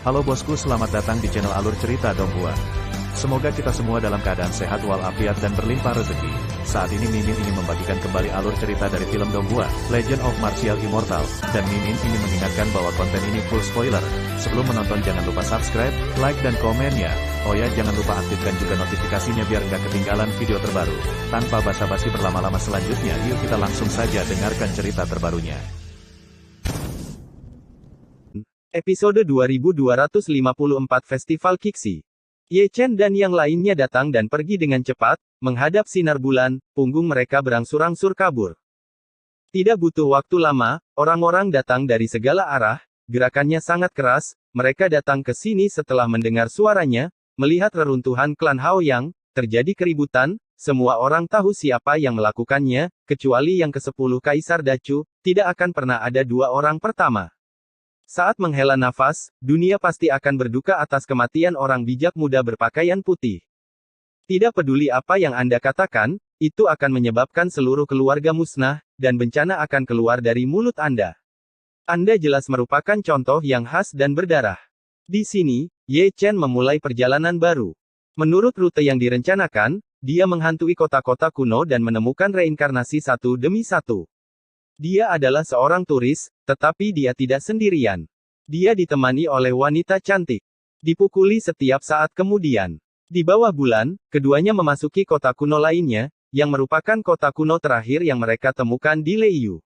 Halo bosku, selamat datang di channel Alur Cerita Donghua. Semoga kita semua dalam keadaan sehat walafiat dan berlimpah rezeki. Saat ini Mimin ingin membagikan kembali alur cerita dari film Donghua, Legend of Martial Immortal, dan Mimin ingin mengingatkan bahwa konten ini full spoiler. Sebelum menonton jangan lupa subscribe, like dan komen ya. Oh ya, jangan lupa aktifkan juga notifikasinya biar nggak ketinggalan video terbaru. Tanpa basa-basi berlama-lama selanjutnya, yuk kita langsung saja dengarkan cerita terbarunya. Episode 2254 Festival Kiksi. Ye Chen dan yang lainnya datang dan pergi dengan cepat, menghadap sinar bulan, punggung mereka berangsur-angsur kabur. Tidak butuh waktu lama, orang-orang datang dari segala arah, gerakannya sangat keras, mereka datang ke sini setelah mendengar suaranya, melihat reruntuhan klan Haoyang, terjadi keributan, semua orang tahu siapa yang melakukannya, kecuali yang ke-10 Kaisar Dacu, tidak akan pernah ada dua orang pertama. Saat menghela nafas, dunia pasti akan berduka atas kematian orang bijak muda berpakaian putih. Tidak peduli apa yang Anda katakan, itu akan menyebabkan seluruh keluarga musnah, dan bencana akan keluar dari mulut Anda. Anda jelas merupakan contoh yang khas dan berdarah. Di sini, Ye Chen memulai perjalanan baru. Menurut rute yang direncanakan, dia menghantui kota-kota kuno dan menemukan reinkarnasi satu demi satu. Dia adalah seorang turis, tetapi dia tidak sendirian. Dia ditemani oleh wanita cantik. Dipukuli setiap saat kemudian. Di bawah bulan, keduanya memasuki kota kuno lainnya, yang merupakan kota kuno terakhir yang mereka temukan di Leiyu.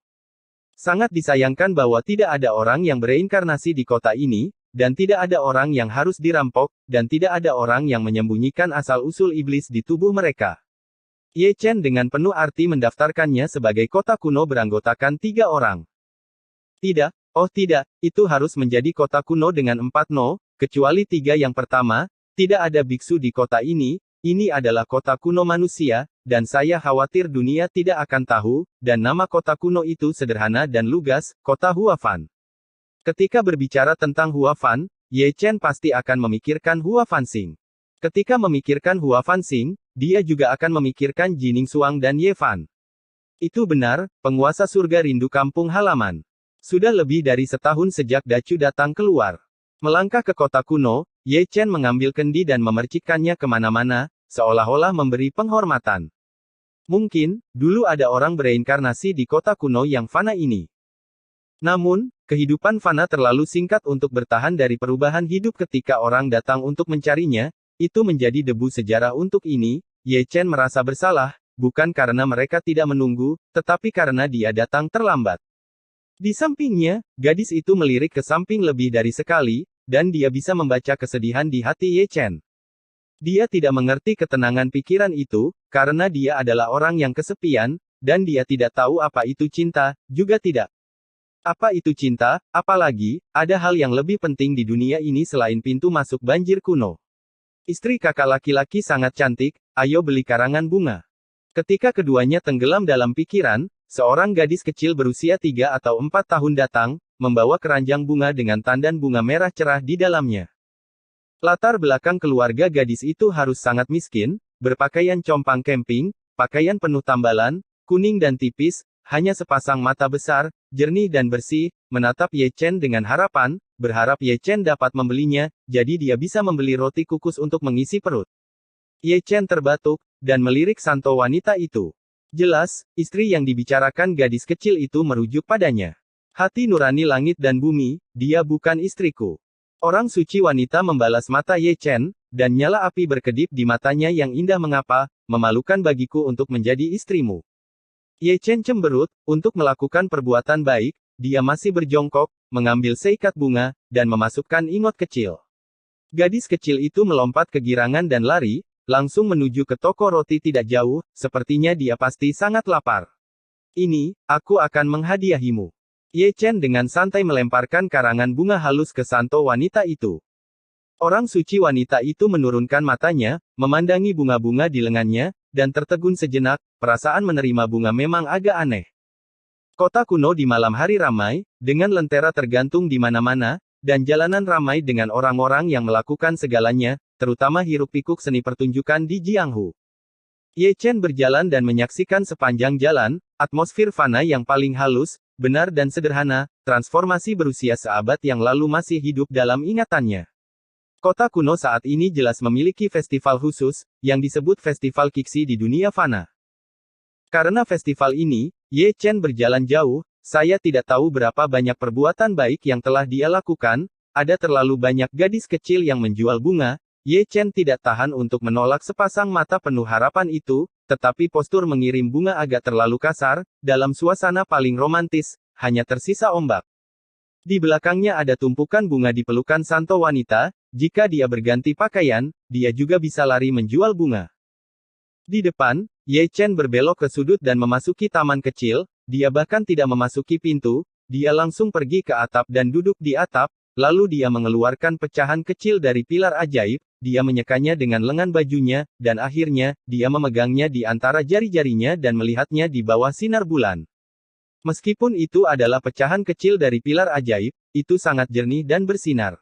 Sangat disayangkan bahwa tidak ada orang yang bereinkarnasi di kota ini, dan tidak ada orang yang harus dirampok, dan tidak ada orang yang menyembunyikan asal-usul iblis di tubuh mereka. Ye Chen dengan penuh arti mendaftarkannya sebagai kota kuno beranggotakan 3 orang. Tidak, oh tidak, itu harus menjadi kota kuno dengan 4 no, kecuali 3 yang pertama, tidak ada biksu di kota ini adalah kota kuno manusia, dan saya khawatir dunia tidak akan tahu, dan nama kota kuno itu sederhana dan lugas, kota Huafan. Ketika berbicara tentang Huafan, Ye Chen pasti akan memikirkan Huafanxing. Ketika memikirkan Huafanxing, dia juga akan memikirkan Jining Xuang dan Ye Fan. Itu benar, penguasa surga rindu kampung halaman. Sudah lebih dari setahun sejak Dacu datang keluar. Melangkah ke kota kuno, Ye Chen mengambil kendi dan memercikkannya kemana-mana, seolah-olah memberi penghormatan. Mungkin, dulu ada orang bereinkarnasi di kota kuno yang fana ini. Namun, kehidupan fana terlalu singkat untuk bertahan dari perubahan hidup ketika orang datang untuk mencarinya. Itu menjadi debu sejarah untuk ini. Ye Chen merasa bersalah, bukan karena mereka tidak menunggu, tetapi karena dia datang terlambat. Di sampingnya, gadis itu melirik ke samping lebih dari sekali, dan dia bisa membaca kesedihan di hati Ye Chen. Dia tidak mengerti ketenangan pikiran itu, karena dia adalah orang yang kesepian, dan dia tidak tahu apa itu cinta, juga tidak. Apa itu cinta, apalagi, ada hal yang lebih penting di dunia ini selain pintu masuk banjir kuno. Istri kakak laki-laki sangat cantik, ayo beli karangan bunga. Ketika keduanya tenggelam dalam pikiran, seorang gadis kecil berusia 3 atau 4 tahun datang, membawa keranjang bunga dengan tandan bunga merah cerah di dalamnya. Latar belakang keluarga gadis itu harus sangat miskin, berpakaian compang camping, pakaian penuh tambalan, kuning dan tipis, hanya sepasang mata besar, jernih dan bersih, menatap Ye Chen dengan harapan, berharap Ye Chen dapat membelinya, jadi dia bisa membeli roti kukus untuk mengisi perut. Ye Chen terbatuk, dan melirik santo wanita itu. Jelas, istri yang dibicarakan gadis kecil itu merujuk padanya. Hati nurani langit dan bumi, dia bukan istriku. Orang suci wanita membalas mata Ye Chen, dan nyala api berkedip di matanya yang indah. Mengapa, memalukan bagiku untuk menjadi istrimu. Ye Chen cemberut, untuk melakukan perbuatan baik, dia masih berjongkok, mengambil seikat bunga, dan memasukkan ingot kecil. Gadis kecil itu melompat kegirangan dan lari, langsung menuju ke toko roti tidak jauh, sepertinya dia pasti sangat lapar. Ini, aku akan menghadiahimu. Ye Chen dengan santai melemparkan karangan bunga halus ke santo wanita itu. Orang suci wanita itu menurunkan matanya, memandangi bunga-bunga di lengannya, dan tertegun sejenak, perasaan menerima bunga memang agak aneh. Kota kuno di malam hari ramai, dengan lentera tergantung di mana-mana, dan jalanan ramai dengan orang-orang yang melakukan segalanya, terutama hiruk-pikuk seni pertunjukan di Jianghu. Ye Chen berjalan dan menyaksikan sepanjang jalan, atmosfer fana yang paling halus, benar dan sederhana, transformasi berusia seabad yang lalu masih hidup dalam ingatannya. Kota kuno saat ini jelas memiliki festival khusus, yang disebut Festival Kiksi di dunia fana. Karena festival ini, Ye Chen berjalan jauh, saya tidak tahu berapa banyak perbuatan baik yang telah dia lakukan, ada terlalu banyak gadis kecil yang menjual bunga, Ye Chen tidak tahan untuk menolak sepasang mata penuh harapan itu, tetapi postur mengirim bunga agak terlalu kasar, dalam suasana paling romantis, hanya tersisa ombak. Di belakangnya ada tumpukan bunga di pelukan santo wanita, jika dia berganti pakaian, dia juga bisa lari menjual bunga. Di depan, Ye Chen berbelok ke sudut dan memasuki taman kecil, dia bahkan tidak memasuki pintu, dia langsung pergi ke atap dan duduk di atap, lalu dia mengeluarkan pecahan kecil dari pilar ajaib, dia menyekanya dengan lengan bajunya, dan akhirnya, dia memegangnya di antara jari-jarinya dan melihatnya di bawah sinar bulan. Meskipun itu adalah pecahan kecil dari pilar ajaib, itu sangat jernih dan bersinar.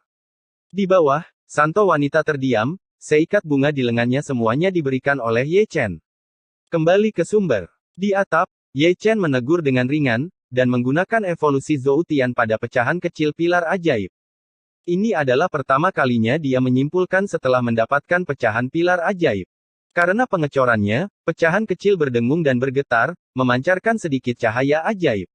Di bawah, santo wanita terdiam, seikat bunga di lengannya semuanya diberikan oleh Ye Chen. Kembali ke sumber. Di atap, Ye Chen menegur dengan ringan, dan menggunakan evolusi Zoutian pada pecahan kecil pilar ajaib. Ini adalah pertama kalinya dia menyimpulkan setelah mendapatkan pecahan pilar ajaib. Karena pengecorannya, pecahan kecil berdengung dan bergetar, memancarkan sedikit cahaya ajaib.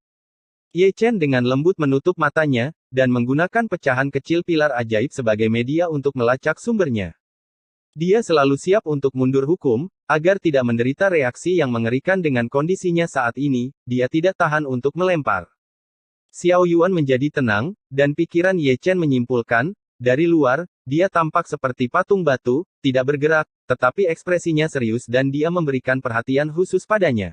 Ye Chen dengan lembut menutup matanya, dan menggunakan pecahan kecil pilar ajaib sebagai media untuk melacak sumbernya. Dia selalu siap untuk mundur hukum, agar tidak menderita reaksi yang mengerikan dengan kondisinya saat ini, dia tidak tahan untuk melempar. Xiao Yuan menjadi tenang, dan pikiran Ye Chen menyimpulkan, dari luar, dia tampak seperti patung batu, tidak bergerak, tetapi ekspresinya serius dan dia memberikan perhatian khusus padanya.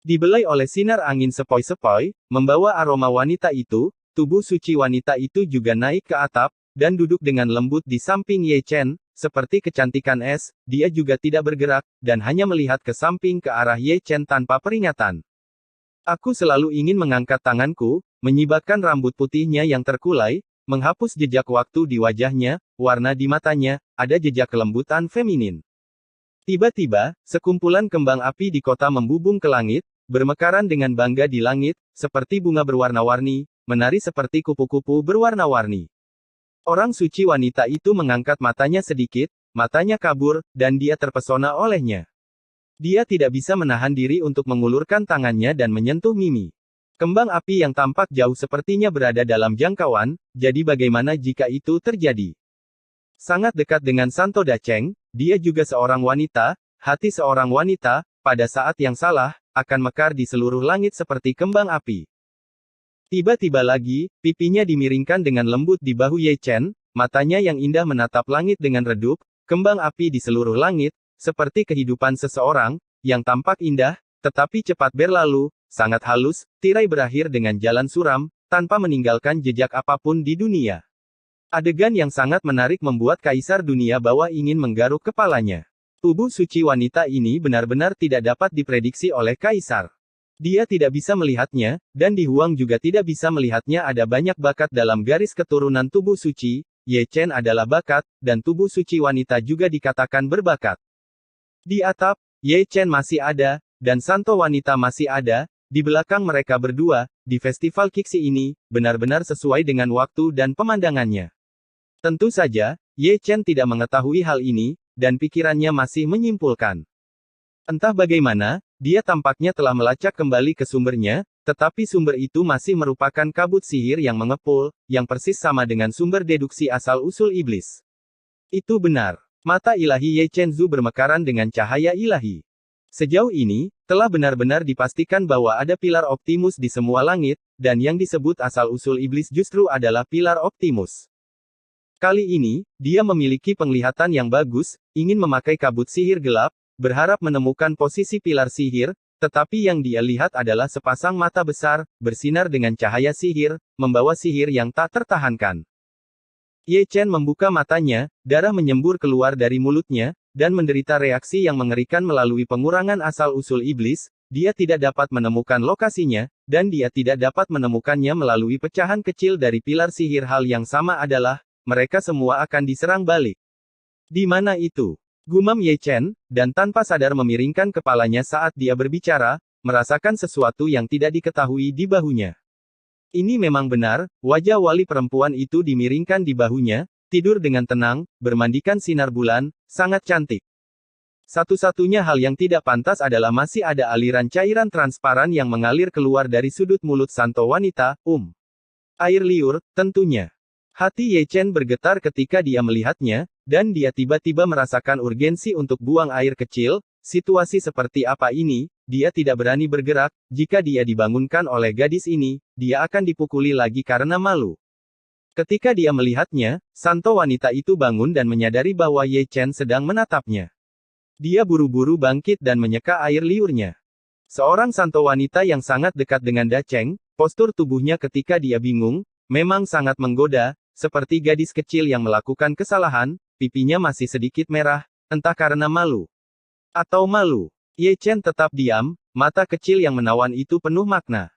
Dibelai oleh sinar angin sepoi-sepoi, membawa aroma wanita itu, tubuh suci wanita itu juga naik ke atap, dan duduk dengan lembut di samping Ye Chen, seperti kecantikan es, dia juga tidak bergerak, dan hanya melihat ke samping ke arah Ye Chen tanpa peringatan. Aku selalu ingin mengangkat tanganku, menyibakkan rambut putihnya yang terkulai, menghapus jejak waktu di wajahnya, warna di matanya, ada jejak kelembutan feminin. Tiba-tiba, sekumpulan kembang api di kota membubung ke langit, bermekaran dengan bangga di langit, seperti bunga berwarna-warni, menari seperti kupu-kupu berwarna-warni. Orang suci wanita itu mengangkat matanya sedikit, matanya kabur, dan dia terpesona olehnya. Dia tidak bisa menahan diri untuk mengulurkan tangannya dan menyentuh Mimi. Kembang api yang tampak jauh sepertinya berada dalam jangkauan, jadi bagaimana jika itu terjadi? Sangat dekat dengan Santo Dacheng, dia juga seorang wanita, hati seorang wanita, pada saat yang salah, akan mekar di seluruh langit seperti kembang api. Tiba-tiba lagi, pipinya dimiringkan dengan lembut di bahu Ye Chen, matanya yang indah menatap langit dengan redup, kembang api di seluruh langit, seperti kehidupan seseorang, yang tampak indah, tetapi cepat berlalu, sangat halus, tirai berakhir dengan jalan suram, tanpa meninggalkan jejak apapun di dunia. Adegan yang sangat menarik membuat Kaisar Dunia Bawah ingin menggaruk kepalanya. Tubuh suci wanita ini benar-benar tidak dapat diprediksi oleh Kaisar. Dia tidak bisa melihatnya, dan Di Huang juga tidak bisa melihatnya. Ada banyak bakat dalam garis keturunan tubuh suci, Ye Chen adalah bakat, dan tubuh suci wanita juga dikatakan berbakat. Di atap, Ye Chen masih ada, dan santo wanita masih ada, di belakang mereka berdua, di festival Kiksi ini, benar-benar sesuai dengan waktu dan pemandangannya. Tentu saja, Ye Chen tidak mengetahui hal ini, dan pikirannya masih menyimpulkan. Entah bagaimana, dia tampaknya telah melacak kembali ke sumbernya, tetapi sumber itu masih merupakan kabut sihir yang mengepul, yang persis sama dengan sumber deduksi asal-usul iblis. Itu benar. Mata ilahi Ye Chen Zhu bermekaran dengan cahaya ilahi. Sejauh ini, telah benar-benar dipastikan bahwa ada pilar Optimus di semua langit, dan yang disebut asal-usul iblis justru adalah pilar Optimus. Kali ini, dia memiliki penglihatan yang bagus, ingin memakai kabut sihir gelap, berharap menemukan posisi pilar sihir, tetapi yang dia lihat adalah sepasang mata besar, bersinar dengan cahaya sihir, membawa sihir yang tak tertahankan. Ye Chen membuka matanya, darah menyembur keluar dari mulutnya, dan menderita reaksi yang mengerikan melalui pengurangan asal-usul iblis, dia tidak dapat menemukan lokasinya, dan dia tidak dapat menemukannya melalui pecahan kecil dari pilar sihir. Hal yang sama adalah, mereka semua akan diserang balik. Di mana itu? Gumam Ye Chen, dan tanpa sadar memiringkan kepalanya saat dia berbicara, merasakan sesuatu yang tidak diketahui di bahunya. Ini memang benar, wajah wali perempuan itu dimiringkan di bahunya, tidur dengan tenang, bermandikan sinar bulan, sangat cantik. Satu-satunya hal yang tidak pantas adalah masih ada aliran cairan transparan yang mengalir keluar dari sudut mulut santo wanita, Air liur, tentunya. Hati Ye Chen bergetar ketika dia melihatnya, dan dia tiba-tiba merasakan urgensi untuk buang air kecil. Situasi seperti apa ini, dia tidak berani bergerak. Jika dia dibangunkan oleh gadis ini, dia akan dipukuli lagi karena malu. Ketika dia melihatnya, santo wanita itu bangun dan menyadari bahwa Ye Chen sedang menatapnya. Dia buru-buru bangkit dan menyeka air liurnya. Seorang santo wanita yang sangat dekat dengan Da Cheng, postur tubuhnya ketika dia bingung, memang sangat menggoda, seperti gadis kecil yang melakukan kesalahan, pipinya masih sedikit merah, entah karena malu atau malu. Ye Chen tetap diam, mata kecil yang menawan itu penuh makna.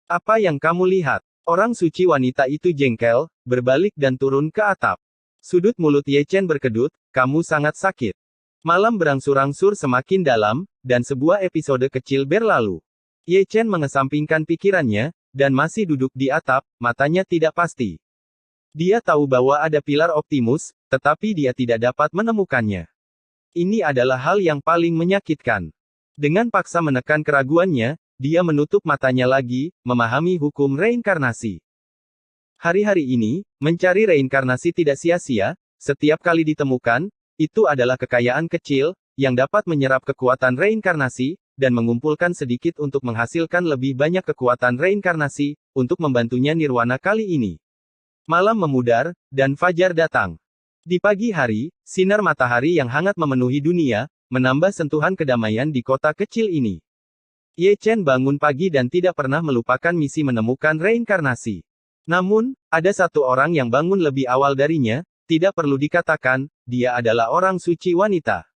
Apa yang kamu lihat? Orang suci wanita itu jengkel, berbalik dan turun ke atap. Sudut mulut Ye Chen berkedut, kamu sangat sakit. Malam berangsur-angsur semakin dalam, dan sebuah episode kecil berlalu. Ye Chen mengesampingkan pikirannya, dan masih duduk di atap, matanya tidak pasti. Dia tahu bahwa ada pilar Optimus, tetapi dia tidak dapat menemukannya. Ini adalah hal yang paling menyakitkan. Dengan paksa menekan keraguannya, dia menutup matanya lagi, memahami hukum reinkarnasi. Hari-hari ini, mencari reinkarnasi tidak sia-sia, setiap kali ditemukan, itu adalah kekayaan kecil, yang dapat menyerap kekuatan reinkarnasi, dan mengumpulkan sedikit untuk menghasilkan lebih banyak kekuatan reinkarnasi, untuk membantunya nirwana kali ini. Malam memudar, dan fajar datang. Di pagi hari, sinar matahari yang hangat memenuhi dunia, menambah sentuhan kedamaian di kota kecil ini. Ye Chen bangun pagi dan tidak pernah melupakan misi menemukan reinkarnasi. Namun, ada satu orang yang bangun lebih awal darinya, tidak perlu dikatakan, dia adalah orang suci wanita.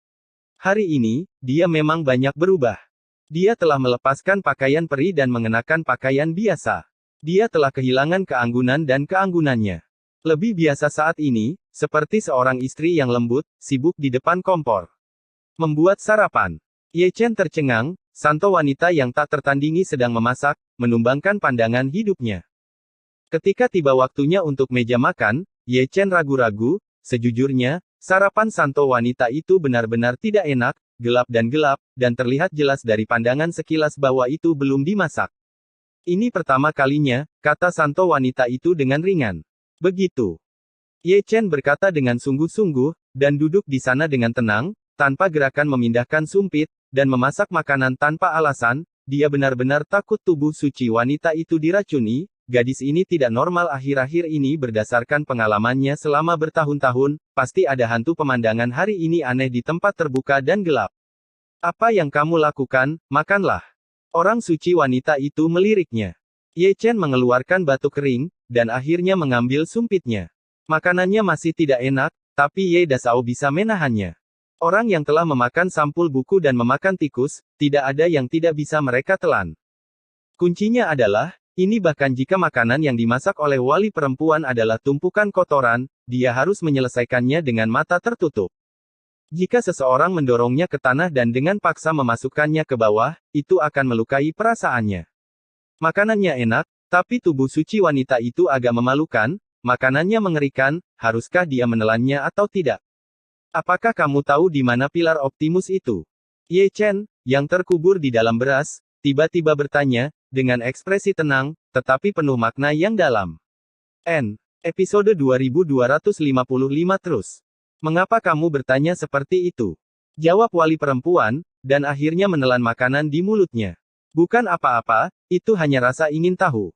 Hari ini, dia memang banyak berubah. Dia telah melepaskan pakaian peri dan mengenakan pakaian biasa. Dia telah kehilangan keanggunan dan keanggunannya. Lebih biasa saat ini, seperti seorang istri yang lembut, sibuk di depan kompor. Membuat sarapan. Ye Chen tercengang, santo wanita yang tak tertandingi sedang memasak, menumbangkan pandangan hidupnya. Ketika tiba waktunya untuk meja makan, Ye Chen ragu-ragu. Sejujurnya, sarapan santo wanita itu benar-benar tidak enak, gelap, dan terlihat jelas dari pandangan sekilas bahwa itu belum dimasak. Ini pertama kalinya, kata santo wanita itu dengan ringan. Begitu. Ye Chen berkata dengan sungguh-sungguh, dan duduk di sana dengan tenang, tanpa gerakan memindahkan sumpit, dan memasak makanan tanpa alasan. Dia benar-benar takut tubuh suci wanita itu diracuni. Gadis ini tidak normal akhir-akhir ini berdasarkan pengalamannya selama bertahun-tahun, pasti ada hantu pemandangan hari ini aneh di tempat terbuka dan gelap. Apa yang kamu lakukan, makanlah. Orang suci wanita itu meliriknya. Ye Chen mengeluarkan batu kering, dan akhirnya mengambil sumpitnya. Makanannya masih tidak enak, tapi Ye Dasao bisa menahannya. Orang yang telah memakan sampul buku dan memakan tikus, tidak ada yang tidak bisa mereka telan. Kuncinya adalah, ini bahkan jika makanan yang dimasak oleh wali perempuan adalah tumpukan kotoran, dia harus menyelesaikannya dengan mata tertutup. Jika seseorang mendorongnya ke tanah dan dengan paksa memasukkannya ke bawah, itu akan melukai perasaannya. Makanannya enak, tapi tubuh suci wanita itu agak memalukan, makanannya mengerikan, haruskah dia menelannya atau tidak? Apakah kamu tahu di mana pilar Optimus itu? Ye Chen, yang terkubur di dalam beras, tiba-tiba bertanya, dengan ekspresi tenang, tetapi penuh makna yang dalam. Episode 2255 terus. Mengapa kamu bertanya seperti itu? Jawab wali perempuan, dan akhirnya menelan makanan di mulutnya. Bukan apa-apa, itu hanya rasa ingin tahu.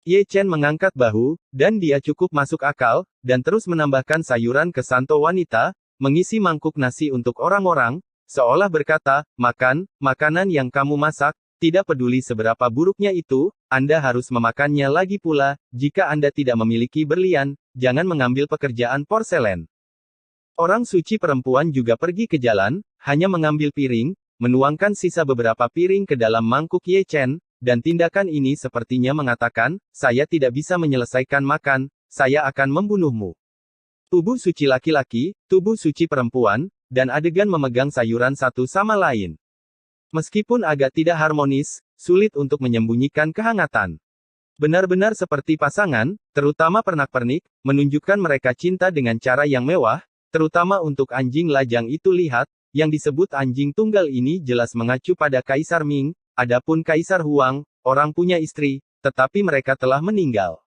Ye Chen mengangkat bahu, dan dia cukup masuk akal, dan terus menambahkan sayuran ke santo wanita, mengisi mangkuk nasi untuk orang-orang, seolah berkata, makan, makanan yang kamu masak. Tidak peduli seberapa buruknya itu, Anda harus memakannya lagi pula. Jika Anda tidak memiliki berlian, jangan mengambil pekerjaan porselen. Orang suci perempuan juga pergi ke jalan, hanya mengambil piring, menuangkan sisa beberapa piring ke dalam mangkuk Ye Chen, dan tindakan ini sepertinya mengatakan, saya tidak bisa menyelesaikan makan, saya akan membunuhmu. Tubuh suci laki-laki, tubuh suci perempuan, dan adegan memegang sayuran satu sama lain. Meskipun agak tidak harmonis, sulit untuk menyembunyikan kehangatan. Benar-benar seperti pasangan, terutama pernak-pernik, menunjukkan mereka cinta dengan cara yang mewah, terutama untuk anjing lajang itu. Lihat, yang disebut anjing tunggal ini jelas mengacu pada Kaisar Ming, adapun Kaisar Huang, orang punya istri, tetapi mereka telah meninggal.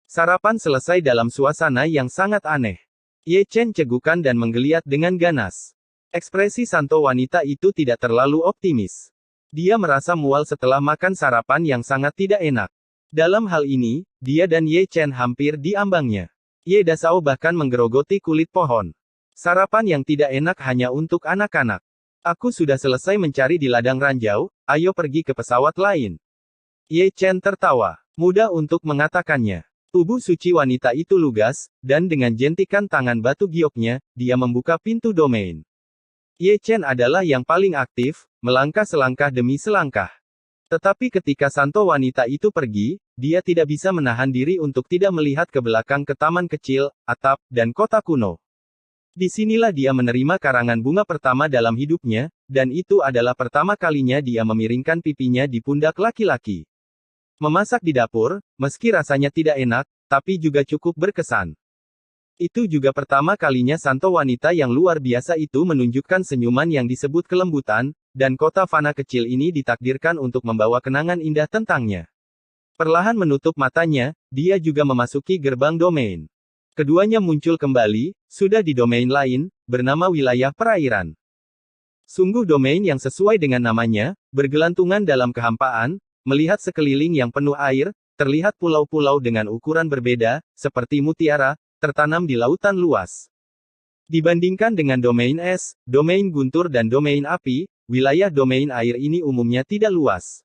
Sarapan selesai dalam suasana yang sangat aneh. Ye Chen cegukan dan menggeliat dengan ganas. Ekspresi santo wanita itu tidak terlalu optimis. Dia merasa mual setelah makan sarapan yang sangat tidak enak. Dalam hal ini, dia dan Ye Chen hampir diambangnya. Ye Dasao bahkan menggerogoti kulit pohon. Sarapan yang tidak enak hanya untuk anak-anak. Aku sudah selesai mencari di ladang ranjau, ayo pergi ke pesawat lain. Ye Chen tertawa. Mudah untuk mengatakannya. Tubuh suci wanita itu lugas, dan dengan jentikan tangan batu gioknya, dia membuka pintu domain. Ye Chen adalah yang paling aktif, melangkah selangkah demi selangkah. Tetapi ketika santo wanita itu pergi, dia tidak bisa menahan diri untuk tidak melihat ke belakang ke taman kecil, atap, dan kota kuno. Disinilah dia menerima karangan bunga pertama dalam hidupnya, dan itu adalah pertama kalinya dia memiringkan pipinya di pundak laki-laki. Memasak di dapur, meski rasanya tidak enak, tapi juga cukup berkesan. Itu juga pertama kalinya santo wanita yang luar biasa itu menunjukkan senyuman yang disebut kelembutan, dan kota fana kecil ini ditakdirkan untuk membawa kenangan indah tentangnya. Perlahan menutup matanya, dia juga memasuki gerbang domain. Keduanya muncul kembali, sudah di domain lain, bernama wilayah perairan. Sungguh domain yang sesuai dengan namanya, bergelantungan dalam kehampaan, melihat sekeliling yang penuh air, terlihat pulau-pulau dengan ukuran berbeda, seperti mutiara, tertanam di lautan luas. Dibandingkan dengan domain es, domain guntur dan domain api, wilayah domain air ini umumnya tidak luas.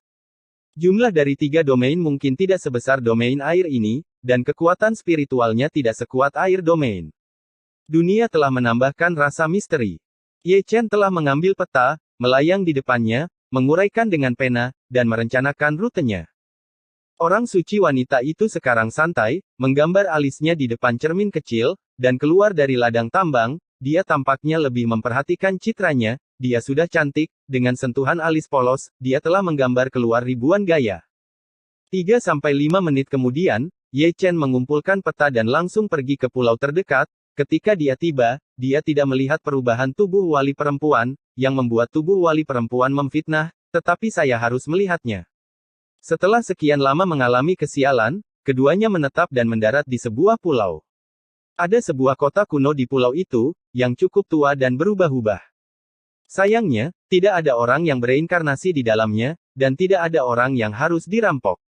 Jumlah dari 3 domain mungkin tidak sebesar domain air ini, dan kekuatan spiritualnya tidak sekuat air domain. Dunia telah menambahkan rasa misteri. Ye Chen telah mengambil peta, melayang di depannya, menguraikan dengan pena, dan merencanakan rutenya. Orang suci wanita itu sekarang santai, menggambar alisnya di depan cermin kecil, dan keluar dari ladang tambang. Dia tampaknya lebih memperhatikan citranya. Dia sudah cantik, dengan sentuhan alis polos, dia telah menggambar keluar ribuan gaya. 3-5 menit kemudian, Ye Chen mengumpulkan peta dan langsung pergi ke pulau terdekat. Ketika dia tiba, dia tidak melihat perubahan tubuh wali perempuan, yang membuat tubuh wali perempuan memfitnah, tetapi saya harus melihatnya. Setelah sekian lama mengalami kesialan, keduanya menetap dan mendarat di sebuah pulau. Ada sebuah kota kuno di pulau itu, yang cukup tua dan berubah-ubah. Sayangnya, tidak ada orang yang bereinkarnasi di dalamnya, dan tidak ada orang yang harus dirampok.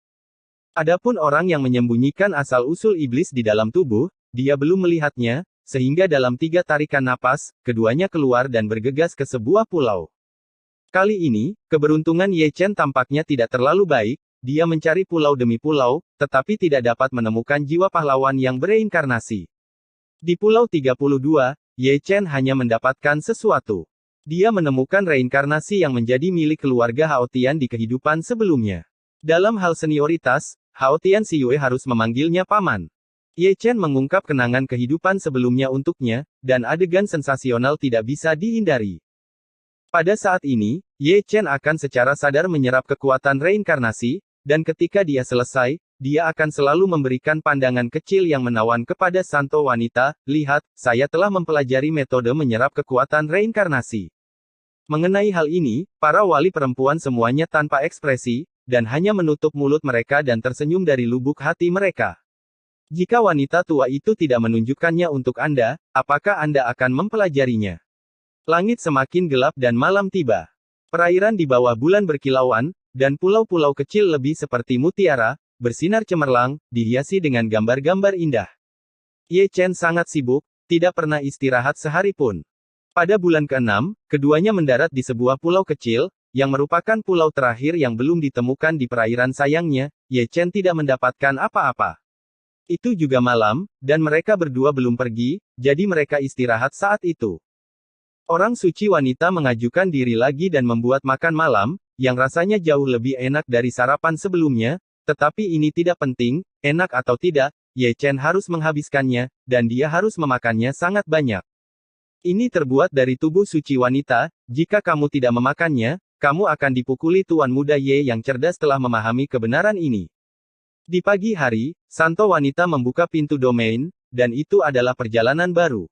Adapun orang yang menyembunyikan asal-usul iblis di dalam tubuh, dia belum melihatnya, sehingga dalam 3 tarikan napas, keduanya keluar dan bergegas ke sebuah pulau. Kali ini, keberuntungan Ye Chen tampaknya tidak terlalu baik, dia mencari pulau demi pulau, tetapi tidak dapat menemukan jiwa pahlawan yang bereinkarnasi. Di Pulau 32, Ye Chen hanya mendapatkan sesuatu. Dia menemukan reinkarnasi yang menjadi milik keluarga Hao Tian di kehidupan sebelumnya. Dalam hal senioritas, Hao Tian Siyue harus memanggilnya paman. Ye Chen mengungkap kenangan kehidupan sebelumnya untuknya, dan adegan sensasional tidak bisa dihindari. Pada saat ini, Ye Chen akan secara sadar menyerap kekuatan reinkarnasi, dan ketika dia selesai, dia akan selalu memberikan pandangan kecil yang menawan kepada santo wanita. Lihat, saya telah mempelajari metode menyerap kekuatan reinkarnasi. Mengenai hal ini, para wali perempuan semuanya tanpa ekspresi, dan hanya menutup mulut mereka dan tersenyum dari lubuk hati mereka. Jika wanita tua itu tidak menunjukkannya untuk Anda, apakah Anda akan mempelajarinya? Langit semakin gelap dan malam tiba. Perairan di bawah bulan berkilauan, dan pulau-pulau kecil lebih seperti mutiara, bersinar cemerlang, dihiasi dengan gambar-gambar indah. Ye Chen sangat sibuk, tidak pernah istirahat sehari pun. Pada bulan ke-6, keduanya mendarat di sebuah pulau kecil, yang merupakan pulau terakhir yang belum ditemukan di perairan. Sayangnya, Ye Chen tidak mendapatkan apa-apa. Itu juga malam, dan mereka berdua belum pergi, jadi mereka istirahat saat itu. Orang suci wanita mengajukan diri lagi dan membuat makan malam, yang rasanya jauh lebih enak dari sarapan sebelumnya, tetapi ini tidak penting, enak atau tidak, Ye Chen harus menghabiskannya, dan dia harus memakannya sangat banyak. Ini terbuat dari tubuh suci wanita, jika kamu tidak memakannya, kamu akan dipukuli Tuan Muda Ye yang cerdas telah memahami kebenaran ini. Di pagi hari, Santo Wanita membuka pintu domain, dan itu adalah perjalanan baru.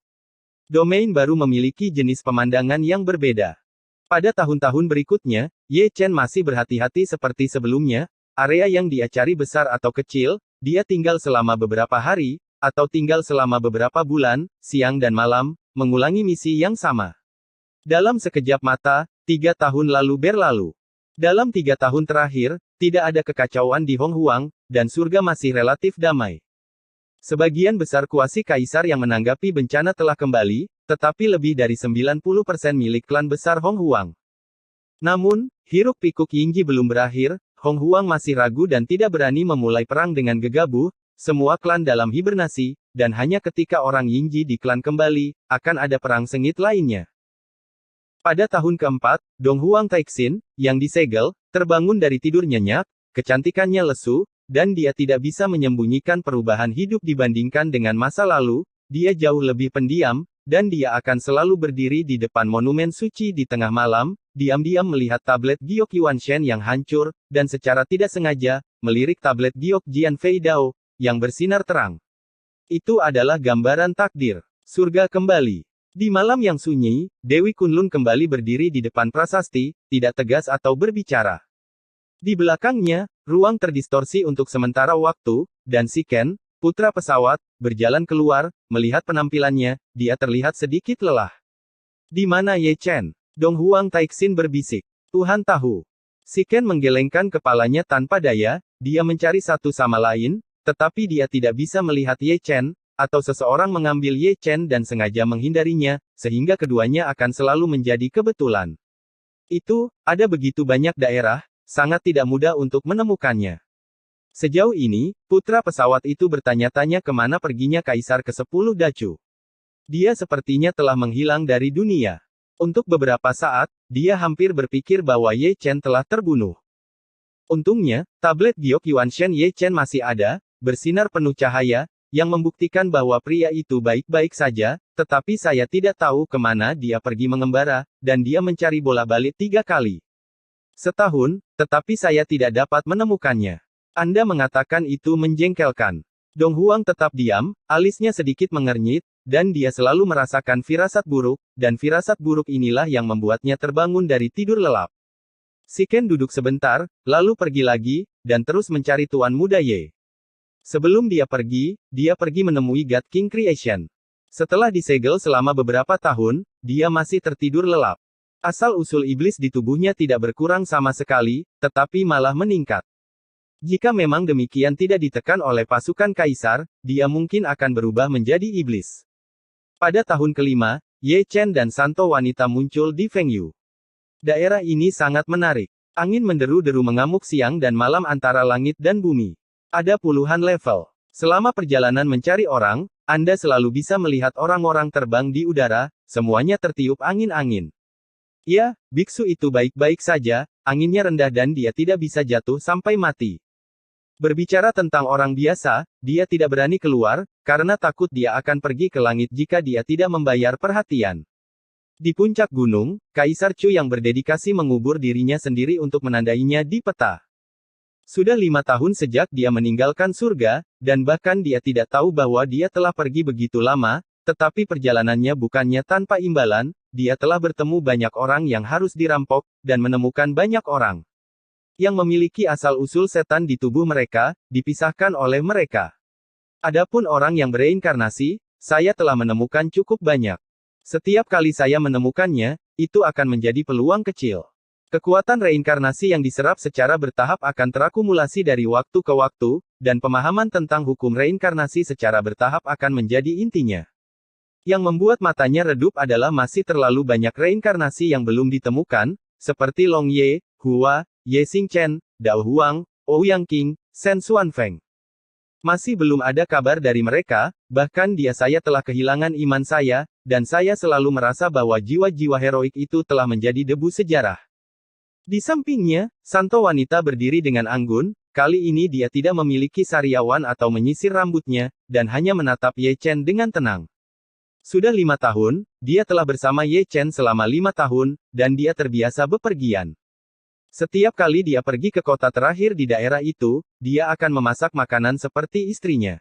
Domain baru memiliki jenis pemandangan yang berbeda. Pada tahun-tahun berikutnya, Ye Chen masih berhati-hati seperti sebelumnya, area yang dia cari besar atau kecil, dia tinggal selama beberapa hari, atau tinggal selama beberapa bulan, siang dan malam, mengulangi misi yang sama. Dalam sekejap mata, 3 tahun lalu berlalu. Dalam 3 tahun terakhir, tidak ada kekacauan di Honghuang, dan surga masih relatif damai. Sebagian besar kuasi kaisar yang menanggapi bencana telah kembali, tetapi lebih dari 90% milik klan besar Honghuang. Namun, hiruk-pikuk Yingji belum berakhir, Honghuang masih ragu dan tidak berani memulai perang dengan gegabah, semua klan dalam hibernasi, dan hanya ketika orang Yingji di klan kembali, akan ada perang sengit lainnya. Pada tahun keempat, Donghuang Taixin, yang disegel, terbangun dari tidur nyenyak, kecantikannya lesu, dan dia tidak bisa menyembunyikan perubahan hidup dibandingkan dengan masa lalu, dia jauh lebih pendiam, dan dia akan selalu berdiri di depan monumen suci di tengah malam, diam-diam melihat tablet Giok Yuanshen yang hancur, dan secara tidak sengaja, melirik tablet Giok Jianfei Dao, yang bersinar terang. Itu adalah gambaran takdir. Surga kembali. Di malam yang sunyi, Dewi Kunlun kembali berdiri di depan prasasti, tidak tegas atau berbicara. Di belakangnya, ruang terdistorsi untuk sementara waktu, dan si Ken, putra pesawat, berjalan keluar, melihat penampilannya, dia terlihat sedikit lelah. Di mana Ye Chen? Donghuang Taixin berbisik. Tuhan tahu. Si Ken menggelengkan kepalanya tanpa daya, dia mencari satu sama lain, tetapi dia tidak bisa melihat Ye Chen, atau seseorang mengambil Ye Chen dan sengaja menghindarinya, sehingga keduanya akan selalu menjadi kebetulan. Itu, ada begitu banyak daerah, sangat tidak mudah untuk menemukannya. Sejauh ini, putra pesawat itu bertanya-tanya kemana perginya Kaisar ke-10 Dacu. Dia sepertinya telah menghilang dari dunia. Untuk beberapa saat, dia hampir berpikir bahwa Ye Chen telah terbunuh. Untungnya, tablet Giok Yuanshen Ye Chen masih ada, bersinar penuh cahaya, yang membuktikan bahwa pria itu baik-baik saja, tetapi saya tidak tahu kemana dia pergi mengembara, dan dia mencari bola-balik 3 kali. Setahun, tetapi saya tidak dapat menemukannya. Anda mengatakan itu menjengkelkan. Donghuang tetap diam, alisnya sedikit mengernyit, dan dia selalu merasakan firasat buruk, dan firasat buruk inilah yang membuatnya terbangun dari tidur lelap. Si Ken duduk sebentar, lalu pergi lagi, dan terus mencari Tuan Muda Ye. Sebelum dia pergi menemui God King Creation. Setelah disegel selama beberapa tahun, dia masih tertidur lelap. Asal-usul iblis di tubuhnya tidak berkurang sama sekali, tetapi malah meningkat. Jika memang demikian tidak ditekan oleh pasukan kaisar, dia mungkin akan berubah menjadi iblis. Pada tahun kelima, Ye Chen dan Santo Wanita muncul di Fengyu. Daerah ini sangat menarik. Angin menderu-deru mengamuk siang dan malam antara langit dan bumi. Ada puluhan level. Selama perjalanan mencari orang, Anda selalu bisa melihat orang-orang terbang di udara, semuanya tertiup angin-angin. Ya, biksu itu baik-baik saja, anginnya rendah dan dia tidak bisa jatuh sampai mati. Berbicara tentang orang biasa, dia tidak berani keluar, karena takut dia akan pergi ke langit jika dia tidak membayar perhatian. Di puncak gunung, Kaisar Chu yang berdedikasi mengubur dirinya sendiri untuk menandainya di peta. Sudah 5 tahun sejak dia meninggalkan surga, dan bahkan dia tidak tahu bahwa dia telah pergi begitu lama, tetapi perjalanannya bukannya tanpa imbalan, dia telah bertemu banyak orang yang harus dirampok, dan menemukan banyak orang yang memiliki asal-usul setan di tubuh mereka, dipisahkan oleh mereka. Adapun orang yang bereinkarnasi, saya telah menemukan cukup banyak. Setiap kali saya menemukannya, itu akan menjadi peluang kecil. Kekuatan reinkarnasi yang diserap secara bertahap akan terakumulasi dari waktu ke waktu, dan pemahaman tentang hukum reinkarnasi secara bertahap akan menjadi intinya. Yang membuat matanya redup adalah masih terlalu banyak reinkarnasi yang belum ditemukan, seperti Long Ye, Hua, Ye Xingchen, Dao Huang, Ouyang Qing, Shen Xuanfeng. Masih belum ada kabar dari mereka, bahkan saya telah kehilangan iman saya, dan saya selalu merasa bahwa jiwa-jiwa heroik itu telah menjadi debu sejarah. Di sampingnya, Santo Wanita berdiri dengan anggun, kali ini dia tidak memiliki sariawan atau menyisir rambutnya, dan hanya menatap Ye Chen dengan tenang. Sudah 5 tahun, dia telah bersama Ye Chen selama 5 tahun, dan dia terbiasa bepergian. Setiap kali dia pergi ke kota terakhir di daerah itu, dia akan memasak makanan seperti istrinya.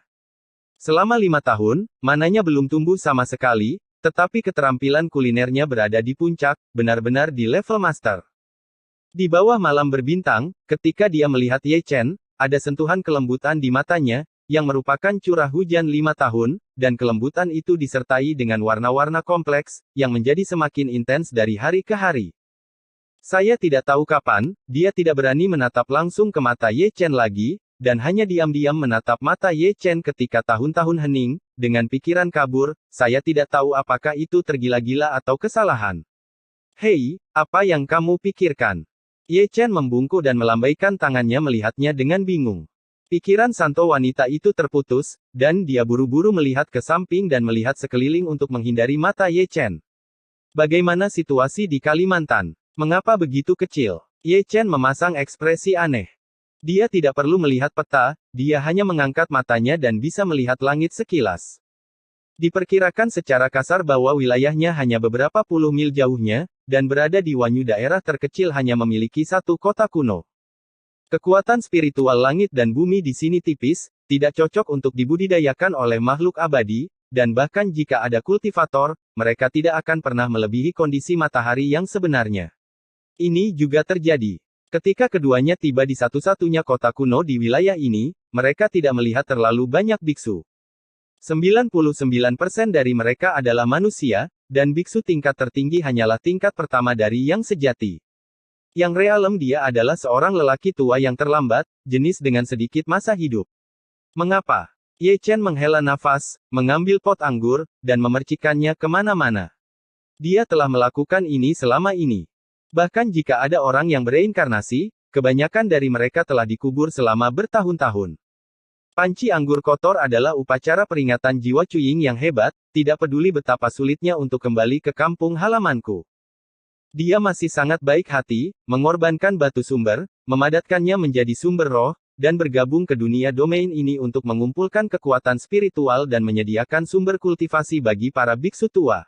Selama 5 tahun, mananya belum tumbuh sama sekali, tetapi keterampilan kulinernya berada di puncak, benar-benar di level master. Di bawah malam berbintang, ketika dia melihat Ye Chen, ada sentuhan kelembutan di matanya, yang merupakan curah hujan 5 tahun, dan kelembutan itu disertai dengan warna-warna kompleks, yang menjadi semakin intens dari hari ke hari. Saya tidak tahu kapan, dia tidak berani menatap langsung ke mata Ye Chen lagi, dan hanya diam-diam menatap mata Ye Chen ketika tahun-tahun hening, dengan pikiran kabur, saya tidak tahu apakah itu tergila-gila atau kesalahan. Hei, apa yang kamu pikirkan? Ye Chen membungkuk dan melambaikan tangannya melihatnya dengan bingung. Pikiran santo wanita itu terputus, dan dia buru-buru melihat ke samping dan melihat sekeliling untuk menghindari mata Ye Chen. Bagaimana situasi di Kalimantan? Mengapa begitu kecil? Ye Chen memasang ekspresi aneh. Dia tidak perlu melihat peta, dia hanya mengangkat matanya dan bisa melihat langit sekilas. Diperkirakan secara kasar bahwa wilayahnya hanya beberapa puluh mil jauhnya, dan berada di Wanyu daerah terkecil hanya memiliki satu kota kuno. Kekuatan spiritual langit dan bumi di sini tipis, tidak cocok untuk dibudidayakan oleh makhluk abadi, dan bahkan jika ada kultivator, mereka tidak akan pernah melebihi kondisi matahari yang sebenarnya. Ini juga terjadi. Ketika keduanya tiba di satu-satunya kota kuno di wilayah ini, mereka tidak melihat terlalu banyak biksu. 99% dari mereka adalah manusia, dan biksu tingkat tertinggi hanyalah tingkat pertama dari yang sejati. Yang realem dia adalah seorang lelaki tua yang terlambat, jenis dengan sedikit masa hidup. Mengapa? Ye Chen menghela nafas, mengambil pot anggur, dan memercikannya kemana-mana. Dia telah melakukan ini selama ini. Bahkan jika ada orang yang bereinkarnasi, kebanyakan dari mereka telah dikubur selama bertahun-tahun. Panci anggur kotor adalah upacara peringatan jiwa Cuying yang hebat, tidak peduli betapa sulitnya untuk kembali ke kampung halamanku. Dia masih sangat baik hati, mengorbankan batu sumber, memadatkannya menjadi sumber roh, dan bergabung ke dunia domain ini untuk mengumpulkan kekuatan spiritual dan menyediakan sumber kultivasi bagi para biksu tua.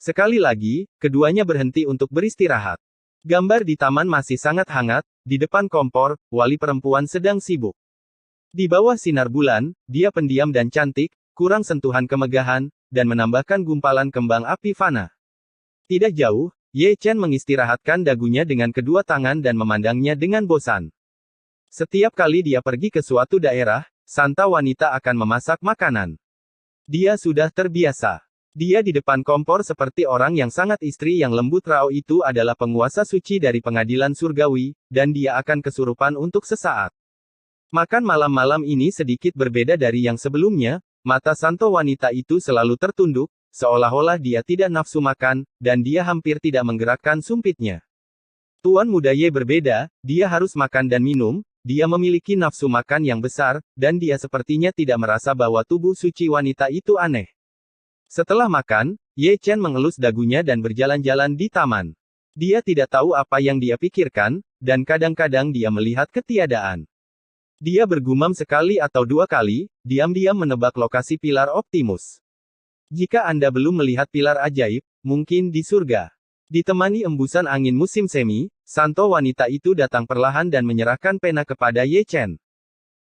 Sekali lagi, keduanya berhenti untuk beristirahat. Gambar di taman masih sangat hangat, di depan kompor, wali perempuan sedang sibuk. Di bawah sinar bulan, dia pendiam dan cantik, kurang sentuhan kemegahan, dan menambahkan gumpalan kembang api fana. Tidak jauh, Ye Chen mengistirahatkan dagunya dengan kedua tangan dan memandangnya dengan bosan. Setiap kali dia pergi ke suatu daerah, santa wanita akan memasak makanan. Dia sudah terbiasa. Dia di depan kompor seperti orang yang sangat istri yang lembut rao itu adalah penguasa suci dari pengadilan surgawi, dan dia akan kesurupan untuk sesaat. Makan malam-malam ini sedikit berbeda dari yang sebelumnya, mata santo wanita itu selalu tertunduk, seolah-olah dia tidak nafsu makan, dan dia hampir tidak menggerakkan sumpitnya. Tuan muda Ye berbeda, dia harus makan dan minum, dia memiliki nafsu makan yang besar, dan dia sepertinya tidak merasa bahwa tubuh suci wanita itu aneh. Setelah makan, Ye Chen mengelus dagunya dan berjalan-jalan di taman. Dia tidak tahu apa yang dia pikirkan, dan kadang-kadang dia melihat ketiadaan. Dia bergumam sekali atau dua kali, diam-diam menebak lokasi pilar Optimus. Jika Anda belum melihat pilar ajaib, mungkin di surga. Ditemani embusan angin musim semi, santo wanita itu datang perlahan dan menyerahkan pena kepada Ye Chen.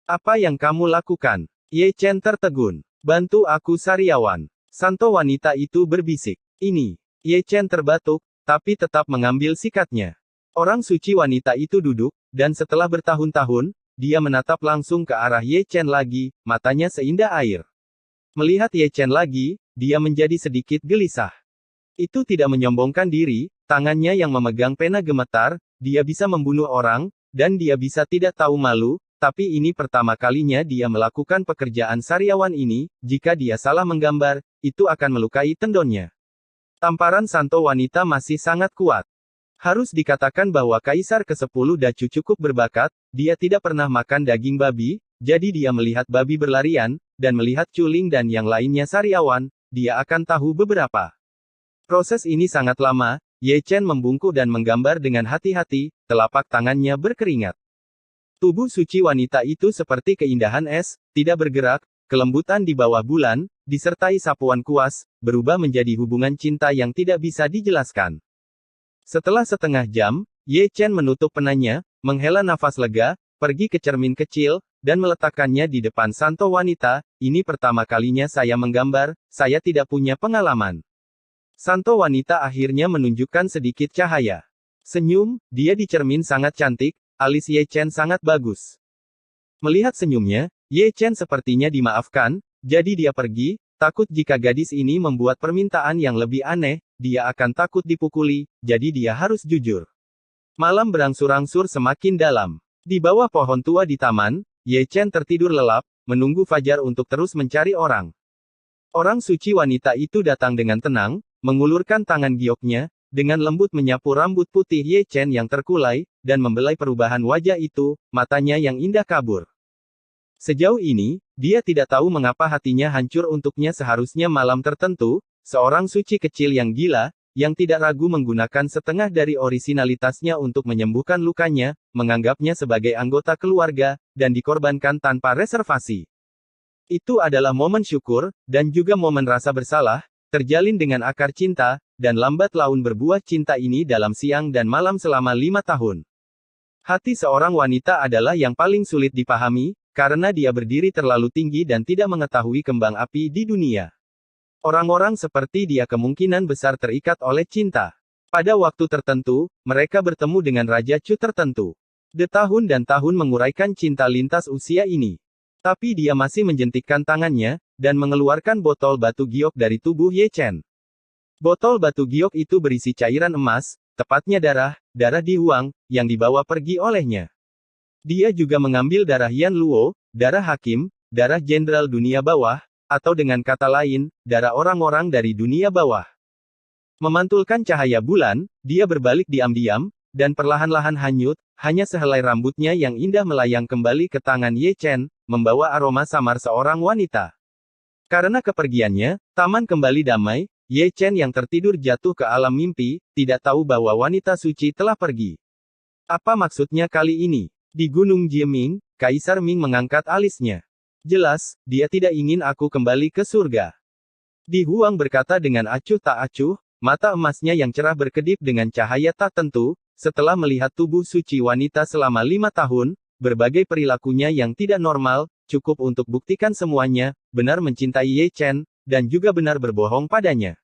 Apa yang kamu lakukan? Ye Chen tertegun. Bantu aku sariawan. Santo wanita itu berbisik. Ini. Ye Chen terbatuk, tapi tetap mengambil sikatnya. Orang suci wanita itu duduk, dan setelah bertahun-tahun, dia menatap langsung ke arah Ye Chen lagi, matanya seindah air. Melihat Ye Chen lagi, dia menjadi sedikit gelisah. Itu tidak menyombongkan diri, tangannya yang memegang pena gemetar, dia bisa membunuh orang, dan dia bisa tidak tahu malu, tapi ini pertama kalinya dia melakukan pekerjaan sariawan ini, jika dia salah menggambar, itu akan melukai tendonnya. Tamparan santo wanita masih sangat kuat. Harus dikatakan bahwa Kaisar ke-10 Dacu cukup berbakat, dia tidak pernah makan daging babi, jadi dia melihat babi berlarian, dan melihat culing dan yang lainnya sariawan, dia akan tahu beberapa. Proses ini sangat lama, Ye Chen membungkuk dan menggambar dengan hati-hati, telapak tangannya berkeringat. Tubuh suci wanita itu seperti keindahan es, tidak bergerak, kelembutan di bawah bulan, disertai sapuan kuas, berubah menjadi hubungan cinta yang tidak bisa dijelaskan. Setelah setengah jam, Ye Chen menutup penanya, menghela nafas lega, pergi ke cermin kecil, dan meletakkannya di depan Santo wanita. Ini pertama kalinya saya menggambar, saya tidak punya pengalaman. Santo wanita akhirnya menunjukkan sedikit cahaya. Senyum, dia di cermin sangat cantik, alis Ye Chen sangat bagus. Melihat senyumnya, Ye Chen sepertinya dimaafkan, jadi dia pergi, takut jika gadis ini membuat permintaan yang lebih aneh, dia akan takut dipukuli, jadi dia harus jujur. Malam berangsur-angsur semakin dalam. Di bawah pohon tua di taman, Ye Chen tertidur lelap, menunggu fajar untuk terus mencari orang. Orang suci wanita itu datang dengan tenang, mengulurkan tangan gioknya, dengan lembut menyapu rambut putih Ye Chen yang terkulai, dan membelai perubahan wajah itu, matanya yang indah kabur. Sejauh ini, dia tidak tahu mengapa hatinya hancur untuknya. Seharusnya malam tertentu, seorang suci kecil yang gila, yang tidak ragu menggunakan setengah dari orisinalitasnya untuk menyembuhkan lukanya, menganggapnya sebagai anggota keluarga, dan dikorbankan tanpa reservasi. Itu adalah momen syukur, dan juga momen rasa bersalah, terjalin dengan akar cinta, dan lambat laun berbuah cinta ini dalam siang dan malam selama 5 tahun. Hati seorang wanita adalah yang paling sulit dipahami, karena dia berdiri terlalu tinggi dan tidak mengetahui kembang api di dunia. Orang-orang seperti dia kemungkinan besar terikat oleh cinta. Pada waktu tertentu, mereka bertemu dengan Raja Chu tertentu. Tahun dan tahun menguraikan cinta lintas usia ini. Tapi dia masih menjentikkan tangannya, dan mengeluarkan botol batu giok dari tubuh Ye Chen. Botol batu giok itu berisi cairan emas, tepatnya darah Di Huang, yang dibawa pergi olehnya. Dia juga mengambil darah Yan Luo, darah hakim, darah jenderal dunia bawah, atau dengan kata lain, darah orang-orang dari dunia bawah. Memantulkan cahaya bulan, dia berbalik diam-diam, dan perlahan-lahan hanyut, hanya sehelai rambutnya yang indah melayang kembali ke tangan Ye Chen, membawa aroma samar seorang wanita. Karena kepergiannya, taman kembali damai, Ye Chen yang tertidur jatuh ke alam mimpi, tidak tahu bahwa wanita suci telah pergi. Apa maksudnya kali ini? Di Gunung Jieming, Kaisar Ming mengangkat alisnya. Jelas, dia tidak ingin aku kembali ke surga. Di Huang berkata dengan acuh tak acuh, mata emasnya yang cerah berkedip dengan cahaya tak tentu, setelah melihat tubuh suci wanita selama 5 tahun, berbagai perilakunya yang tidak normal, cukup untuk buktikan semuanya, benar mencintai Ye Chen, dan juga benar berbohong padanya.